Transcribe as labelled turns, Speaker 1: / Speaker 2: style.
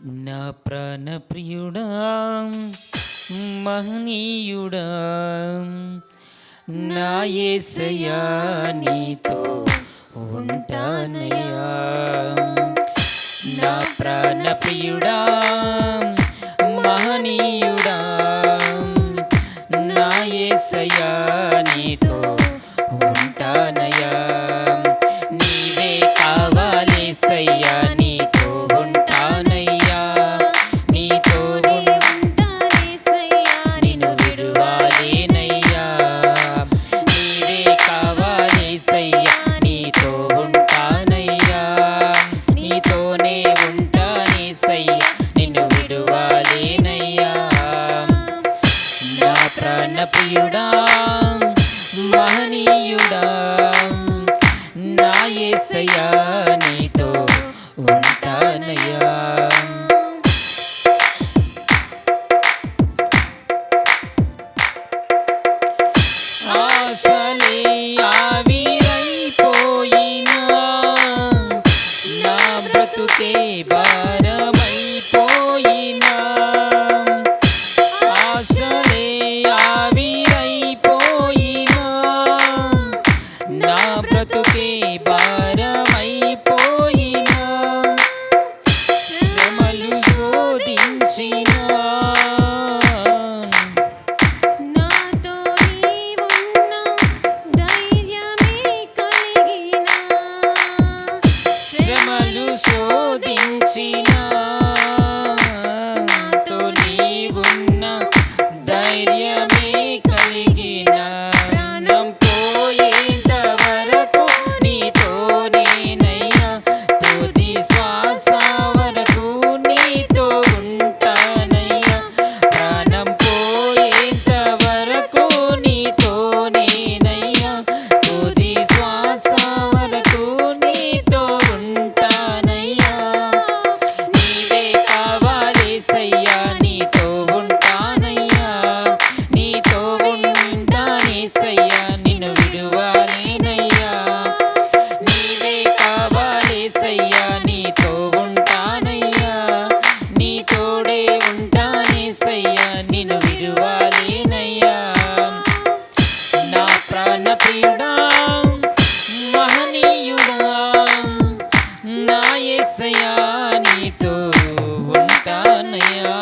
Speaker 1: నా ప్రాణ ప్రియుడా మహనీయుడా నా యేసయ్యా నీతో ఉంటానయ్యా. నా ప్రాణ ప్రియుడా మహనీయుడా నా యేసయ్యా నీతో ఉంటానయ్యా. నీవే కావాలేసయ్యా నీతో ఉంటానయ్యా. నీతోనే ఉంటానేసయ్యా నిన్ను విడువాలేనయ్యా. నీవే కావాలేసయ్యా నీతో ఉంటానయ్యా. నీతోనే ఉంటానేసయ్యా నిన్ను విడువాలేనయ్యా. నా ప్రాణ ప్రియుడా మహనీయుడా నా యేసయ్యా నీతో ఉంటానయ్యా. ఆశలే ఆవిరైపోయినా నా బ్రతుకే భారమైపోయినా. ఆశలే ఆవిరైపోయినా నా బ్రతుకే భారమైపోయినా. శ్రమలు శోధించినా
Speaker 2: నాతో నీవున్న ధైర్యమే కలిగినా.
Speaker 1: శ్రమలు శోధించినా నాతో నీవున్న ధైర్యమే కలిగిన. ప్రాణం పోయేంత వరకు నీతోనేనయ్యా. తుది శ్వాస వరకు నీతో ఉంటానయ్యా. ప్రాణం పోయేంత వరకు నీతోనేనయ్యా. తుది శ్వాస వరకు నీతో ఉంటానయ్యా. నీవే కావాలేసయ్యా నీతో ఉంటానయ్యా. నీతో ఉంటానేసయ్యా నిన్ను విడువాలేనయ్యా. నీవే కావాలేసయ్యా నీతో ఉంటానయ్యా. నీతోడే ఉంటానేసయ్యా నిన్ను విడువాలేనయ్యా. నా ప్రాణ ప్రియుడా మహనీయుడా నా యేసయ్యా నీతో ఉంటానయ్యా.